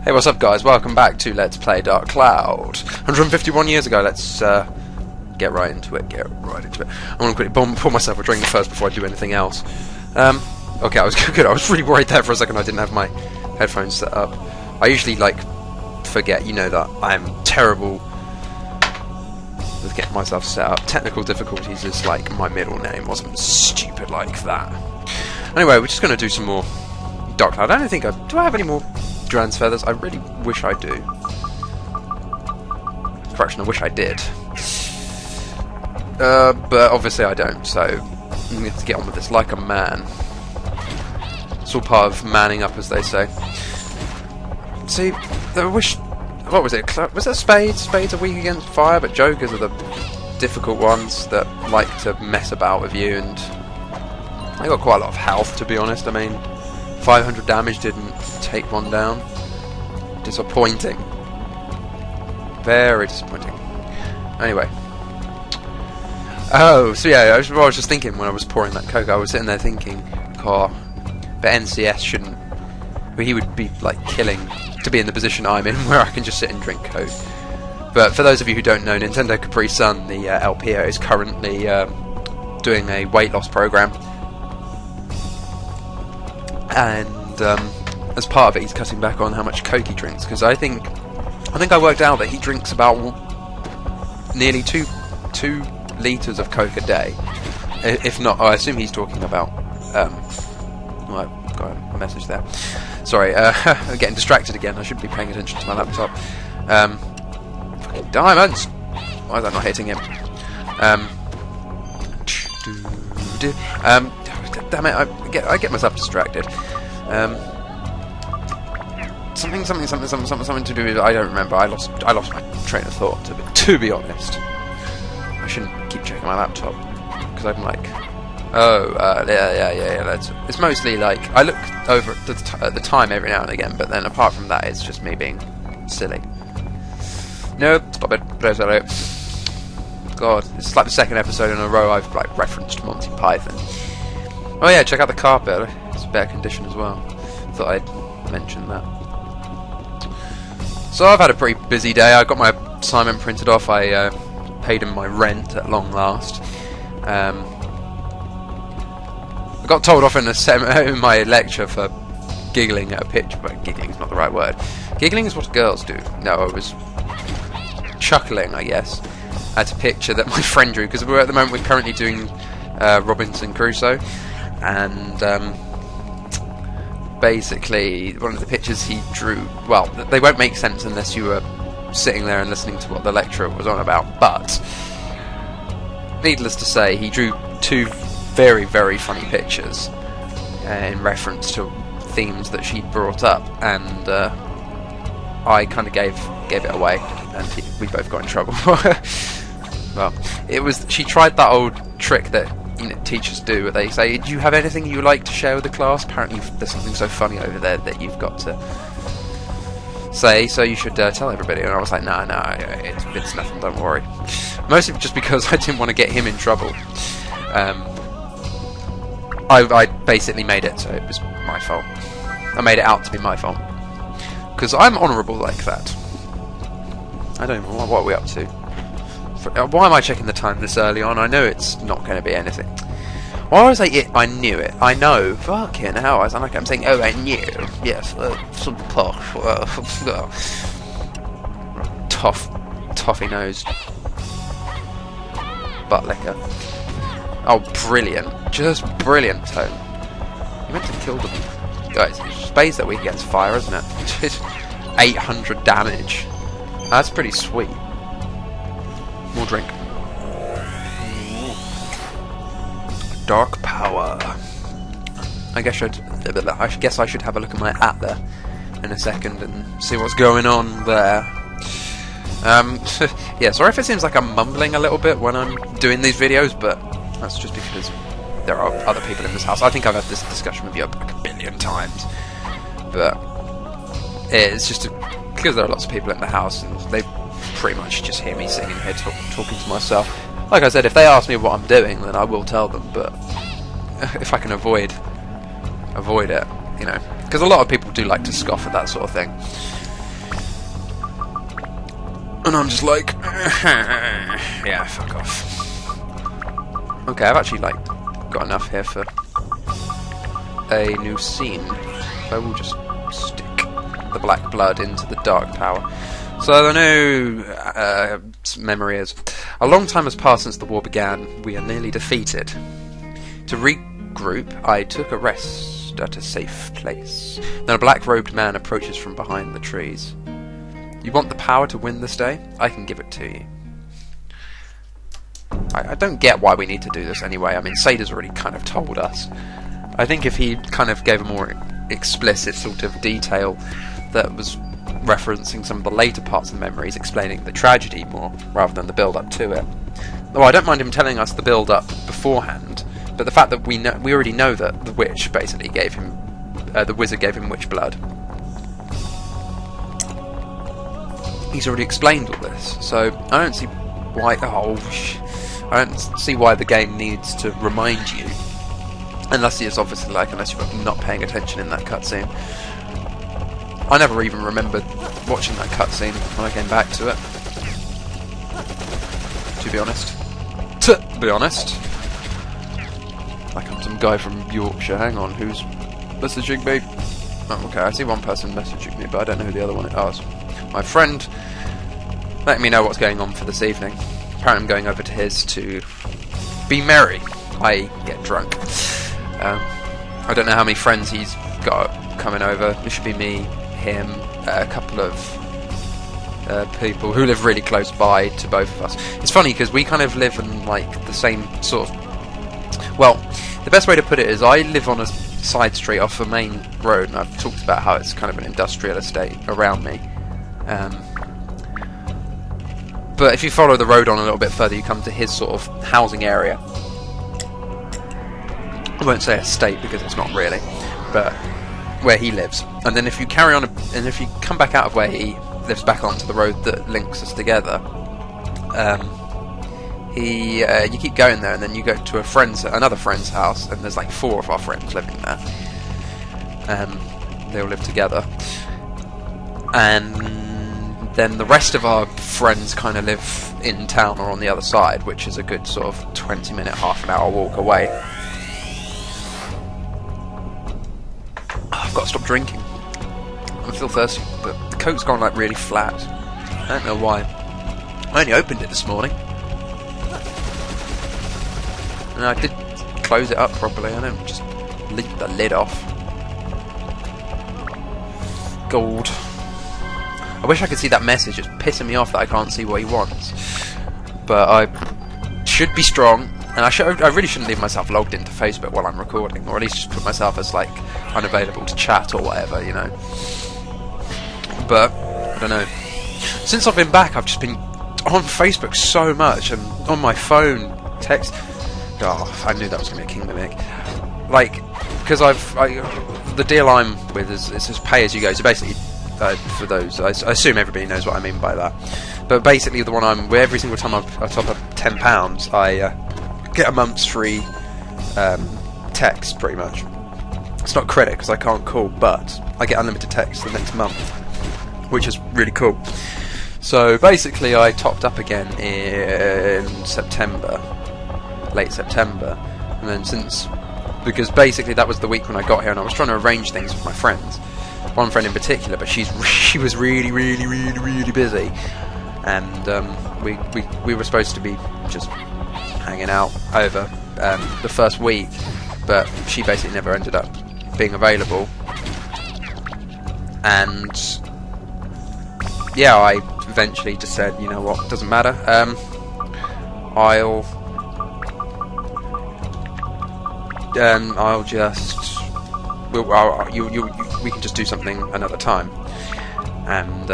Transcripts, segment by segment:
Hey, what's up guys? Welcome back to Let's Play Dark Cloud. 151 years ago, let's get right into it, I want to quickly pour myself a drink first before I do anything else. Okay, I was good. I was really worried there for a second I didn't have my headphones set up. I usually, forget, you know, that I'm terrible with getting myself set up. Technical difficulties is, my middle name, or something stupid like that. Anyway, we're just going to do some more Dark Cloud. I don't think do I have any more Duran's Feathers? I really wish I do. Correction, I wish I did. But obviously I don't, so I'm going to have to get on with this like a man. It's all part of manning up, as they say. See, I wish... What was it? Was that Spades? Spades are weak against fire, but Jokers are the difficult ones that like to mess about with you, and I got quite a lot of health, to be honest. I mean, 500 damage didn't take one down. Disappointing. Very disappointing. Anyway. Oh, so yeah, I was just thinking when I was pouring that Coke, I was sitting there thinking, but NCS shouldn't... he would be, killing to be in the position I'm in, where I can just sit and drink Coke. But for those of you who don't know, Nintendo Capri Sun, the LPO, is currently doing a weight loss program. And as part of it, he's cutting back on how much Coke he drinks, because I think I worked out that he drinks about nearly 2 litres of Coke a day. If not, I assume he's talking about... well, I've got a message there. Sorry, I'm getting distracted again. I should be paying attention to my laptop. Fucking diamonds! Why is that not hitting him? Damn it, I get myself distracted. Something to do with... I don't remember. I lost my train of thought, to be honest. I shouldn't keep checking my laptop, because I'm like... yeah. It's mostly I look over at the time every now and again, but then apart from that, it's just me being silly. No, stop it. God, it's like the second episode in a row I've referenced Monty Python. Oh yeah, check out the carpet. It's in better condition as well. Thought I'd mention that. So I've had a pretty busy day. I got my assignment printed off. I paid him my rent at long last. I got told off in my lecture for giggling at a picture, but giggling's not the right word. Giggling is what girls do. No, I was chuckling, I guess, at a picture that my friend drew, because we're currently doing Robinson Crusoe, and basically one of the pictures he drew, well, they won't make sense unless you were sitting there and listening to what the lecturer was on about, but needless to say, he drew 2 very, very funny pictures in reference to themes that she brought up, and I kind of gave it away, and we both got in trouble. Well, she tried that old trick that teachers do, where they say, "Do you have anything you like to share with the class? Apparently, there's something so funny over there that you've got to say, so you should tell everybody." And I was like, "No, it's nothing. Don't worry." Mostly just because I didn't want to get him in trouble. I basically made it so it was my fault. I made it out to be my fault. Because I'm honourable like that. I don't even know what are we up to. Why am I checking the time this early on? I know it's not going to be anything. Why was I knew it. I know. Fucking hell. I sound like I'm saying, oh, I knew. Yes. Some posh. Toffee-nosed butt liquor. Oh, brilliant. Just brilliant, Tone. You meant to kill them. Guys, Spades that weak against fire, isn't it? Just 800 damage. That's pretty sweet. More drink. Dark power. I guess I should have a look at my Atla in a second and see what's going on there. Yeah, sorry if it seems like I'm mumbling a little bit when I'm doing these videos, but that's just because there are other people in this house. I think I've had this discussion with you like a billion times, but it's just because there are lots of people in the house, and they pretty much just hear me sitting here talking to myself. Like I said, if they ask me what I'm doing, then I will tell them, but if I can avoid it, you know, because a lot of people do like to scoff at that sort of thing. And I'm just like, yeah, fuck off. Okay, I've actually like got enough here for a new scene. I will just stick the black blood into the dark power. So the new memory is: a long time has passed since the war began. We are nearly defeated. To regroup, I took a rest at a safe place. Then a black-robed man approaches from behind the trees. You want the power to win this day? I can give it to you. I don't get why we need to do this anyway. I mean, Seda's already kind of told us. I think if he kind of gave a more explicit sort of detail that was referencing some of the later parts of the memories, explaining the tragedy more, rather than the build-up to it. Though I don't mind him telling us the build-up beforehand, but the fact that we already know that the witch basically gave him, the wizard gave him witch blood. He's already explained all this, so I don't see why. I don't see why the game needs to remind you, unless you're obviously unless you're not paying attention in that cutscene. I never even remembered watching that cutscene when I came back to it. To be honest. Like I'm some guy from Yorkshire. Hang on, who's messaging me? Oh, okay, I see one person messaging me, but I don't know who the other one is. Oh, it's my friend letting me know what's going on for this evening. Apparently I'm going over to his to be merry. I get drunk. I don't know how many friends he's got coming over. It should be me, him, a couple of people who live really close by to both of us. It's funny because we kind of live in like the same sort of... Well, the best way to put it is I live on a side street off a main road, and I've talked about how it's kind of an industrial estate around me. But if you follow the road on a little bit further, you come to his sort of housing area. I won't say estate because it's not really, but where he lives. And then if you carry on, and if you come back out of where he lives back onto the road that links us together, you keep going there, and then you go to another friend's house, and there's like 4 of our friends living there. They all live together, and then the rest of our friends kind of live in town or on the other side, which is a good sort of 20-minute, half an hour walk away. I've got to stop drinking. I feel thirsty, but the Coke's gone like really flat. I don't know why. I only opened it this morning. And I did close it up properly. I don't just leave the lid off. Gold. I wish I could see that message. It's pissing me off that I can't see what he wants. But I should be strong, and I really shouldn't leave myself logged into Facebook while I'm recording, or at least just put myself as like unavailable to chat or whatever, you know. But I don't know. Since I've been back, I've just been on Facebook so much, and on my phone, text. Oh, I knew that was going to be a king mimic. Like, because the deal I'm with is it's just pay as you go. So basically, for those, I assume everybody knows what I mean by that. But basically, the one I'm with, every single time I top up £10, I get a month's free text, pretty much. It's not credit because I can't call, but I get unlimited text the next month, which is really cool. So basically, I topped up again in September. Late September, and then because basically that was the week when I got here, and I was trying to arrange things with my friends, one friend in particular, but she was really busy, and we were supposed to be just hanging out over the first week, but she basically never ended up being available, and yeah, I eventually just said, you know what, doesn't matter, I'll just we can just do something another time, and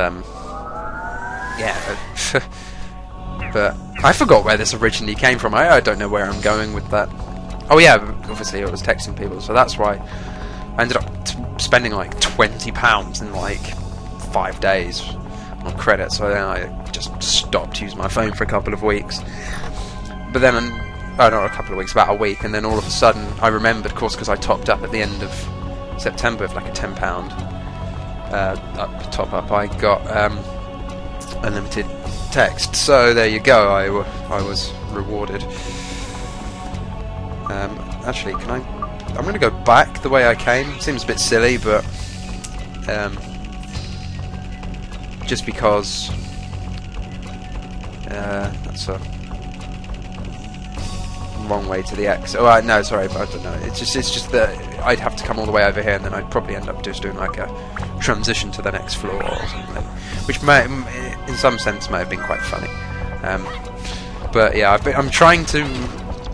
yeah. But I forgot where this originally came from. I don't know where I'm going with that. Oh yeah, obviously I was texting people, so that's why I ended up spending like £20 in like 5 days on credit. So then I just stopped using my phone for a couple of weeks. But then. Oh, not a couple of weeks, about a week, and then all of a sudden I remembered, of course, because I topped up at the end of September with like a £10 top up. I got unlimited text. So there you go. I was rewarded. Actually, can I? I'm going to go back the way I came. Seems a bit silly, but just because that's a wrong way to the exit. Oh, no, sorry, but I don't know. It's just that I'd have to come all the way over here, and then I'd probably end up just doing like a transition to the next floor or something, which may, in some sense, may have been quite funny. But yeah, I'm trying to.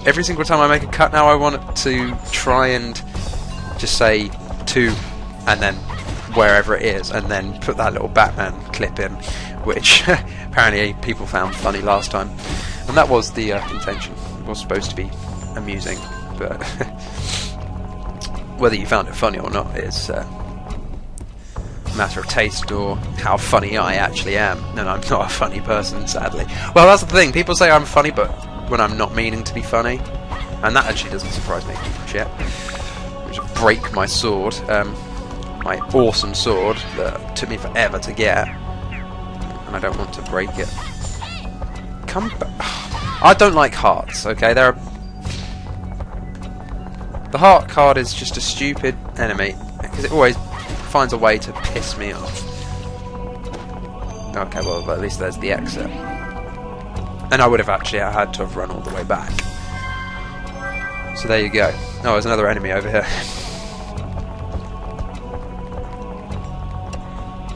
Every single time I make a cut now, I want to try and just say 2, and then wherever it is, and then put that little Batman clip in, which apparently people found funny last time, and that was the intention. It was supposed to be amusing, but whether you found it funny or not is a matter of taste or how funny I actually am. And I'm not a funny person, sadly. Well, that's the thing. People say I'm funny, but when I'm not meaning to be funny, and that actually doesn't surprise me yet. Which would break my sword, my awesome sword that took me forever to get, and I don't want to break it. Come back. I don't like hearts. Okay, the heart card is just a stupid enemy because it always finds a way to piss me off. Okay, well at least there's the exit. And I would have actually had to have run all the way back. So there you go. Oh, there's another enemy over here.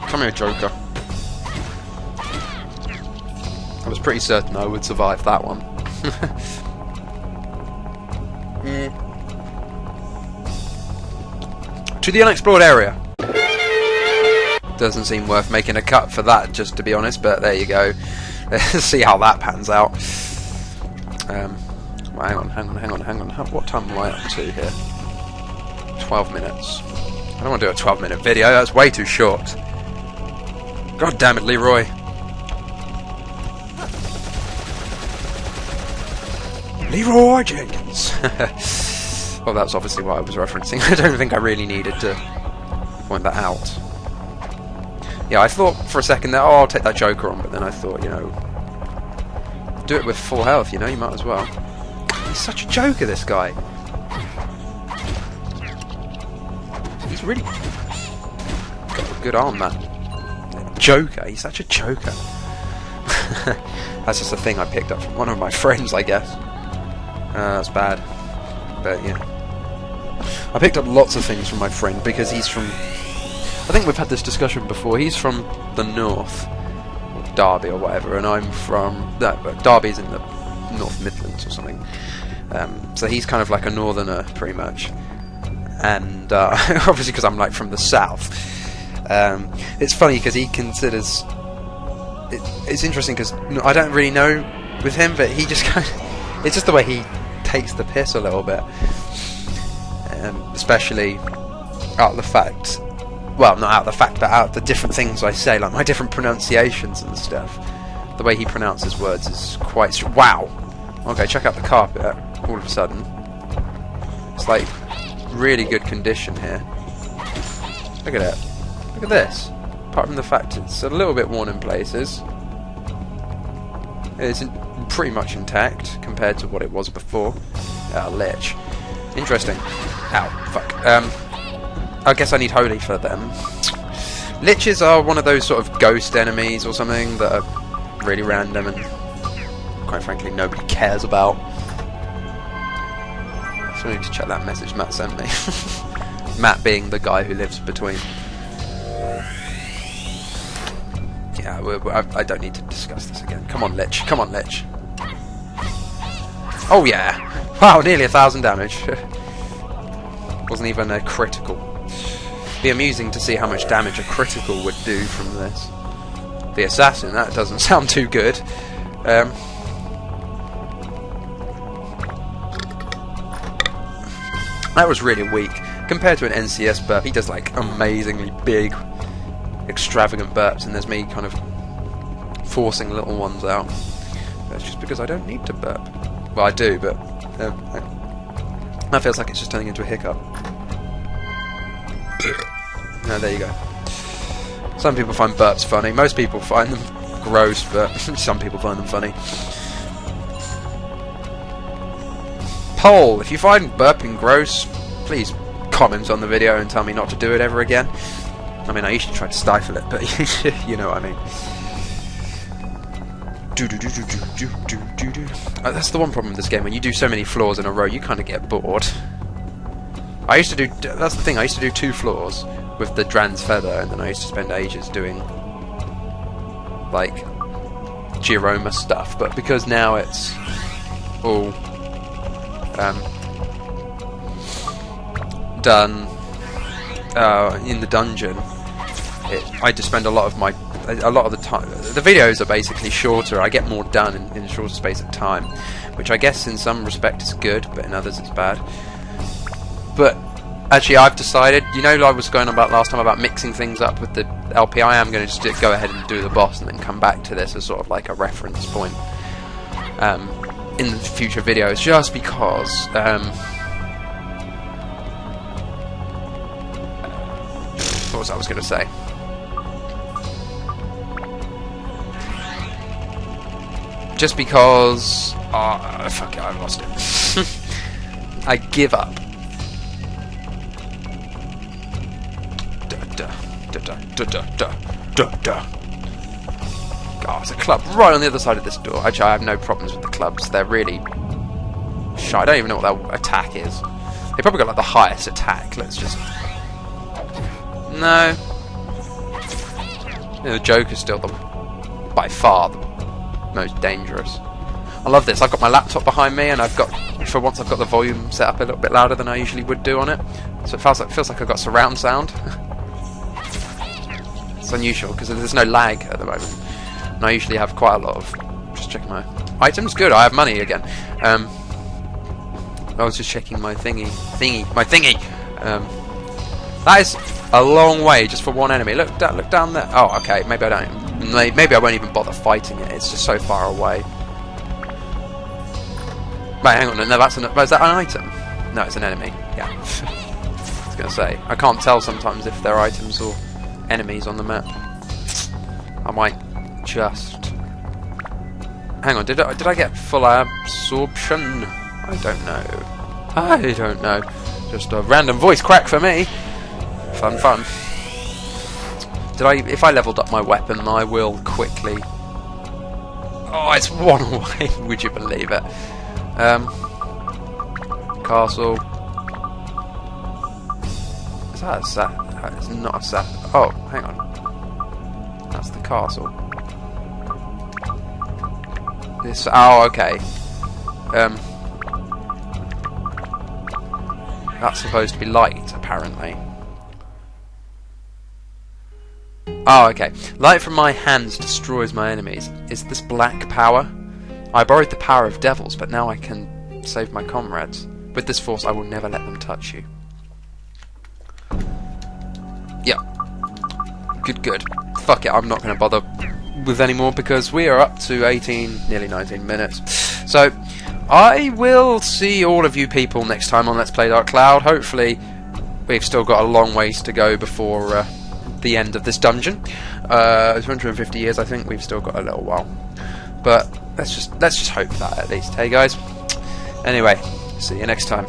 Come here, Joker. I was pretty certain I would survive that one. To the unexplored area. Doesn't seem worth making a cut for that, just to be honest, but there you go. Let's see how that pans out. Well, hang on. What time am I up to here? 12 minutes. I don't want to do a 12-minute video, that's way too short. God damn it, Leroy. Leroy Jenkins. Well, that's obviously what I was referencing. I don't think I really needed to point that out. Yeah, I thought for a second that, oh, I'll take that Joker on, but then I thought, you know, do it with full health, you know, you might as well. He's such a joker, this guy. He's really got a good arm, that Joker. He's such a joker. That's just a thing I picked up from one of my friends, I guess. That's bad. But, yeah. I picked up lots of things from my friend because he's from... I think we've had this discussion before. He's from the north, or Derby or whatever, and I'm from... Derby's in the North Midlands or something. So he's kind of like a northerner, pretty much. And obviously because I'm like from the south. It's funny because he considers... It's interesting because I don't really know with him, but he just kind of... It's just the way he takes the piss a little bit. Especially out of the fact... Well, not out of the fact, but out of the different things I say, like my different pronunciations and stuff. The way he pronounces words is quite... Wow! Okay, check out the carpet, all of a sudden. It's like really good condition here. Look at it. Look at this. Apart from the fact it's a little bit worn in places. It's pretty much intact compared to what it was before. Lich. Interesting. Ow, fuck. I guess I need holy for them. Liches are one of those sort of ghost enemies or something that are really random and quite frankly nobody cares about. So I need to check that message Matt sent me. Matt being the guy who lives between. Yeah, I don't need to discuss this again. Come on, Lich. Come on, Lich. Oh yeah! Wow, nearly 1,000 damage. Wasn't even a critical. Be amusing to see how much damage a critical would do from this. The assassin, that doesn't sound too good. That was really weak. Compared to an NCS burp, he does like amazingly big, extravagant burps, and there's me kind of forcing little ones out. That's just because I don't need to burp. Well, I do, but that feels like it's just turning into a hiccup. No, there you go. Some people find burps funny. Most people find them gross, but some people find them funny. Poll: if you find burping gross, please comment on the video and tell me not to do it ever again. I mean, I usually try to stifle it, but you know what I mean. That's the one problem with this game. When you do so many floors in a row, you kind of get bored. I used to do... That's the thing. I used to do 2 floors with the Dran's Feather, and then I used to spend ages doing like Giroma stuff. But because now it's all done in the dungeon, I just spend a lot of the time. The videos are basically shorter. I get more done in a shorter space of time, which I guess in some respect is good, but in others it's bad. But actually, I've decided, you know, I was going on about last time about mixing things up with the LP. I am going to just go ahead and do the boss and then come back to this as sort of like a reference point in the future videos, just because what was I going to say? Just because fuck it, I've lost it. I give up. God, there's a club right on the other side of this door. Actually, I have no problems with the clubs. They're really shy. I don't even know what their attack is. They probably got like the highest attack. Let's just... No. The Joker's still by far the most dangerous. I love this. I've got my laptop behind me, and for once I've got the volume set up a little bit louder than I usually would do on it. So it feels like I've got surround sound. It's unusual because there's no lag at the moment, and I usually have quite a lot of... Just checking my items. Good, I have money again. I was just checking my thingy. That is a long way just for one enemy. Look down there. Oh, okay. Maybe I won't even bother fighting it. It's just so far away. Right, hang on. No, is that an item? No, it's an enemy. Yeah. I was gonna say, I can't tell sometimes if they're items or enemies on the map. I might just... Hang on, did I get full absorption? I don't know. Just a random voice crack for me. Fun. If I leveled up my weapon, I will quickly... Oh, it's one away. Would you believe it? Castle. Is that a set? It's not a set. Oh, hang on. That's the castle. This. Oh, okay. That's supposed to be light, apparently. Oh, okay. Light from my hands destroys my enemies. Is this black power? I borrowed the power of devils, but now I can save my comrades. With this force, I will never let them touch you. Yep. Good. Fuck it, I'm not going to bother with any more because we are up to 18, nearly 19 minutes. So, I will see all of you people next time on Let's Play Dark Cloud. Hopefully, we've still got a long ways to go before the end of this dungeon. 250 years, I think. We've still got a little while. But let's just hope that at least. Hey guys. Anyway, see you next time.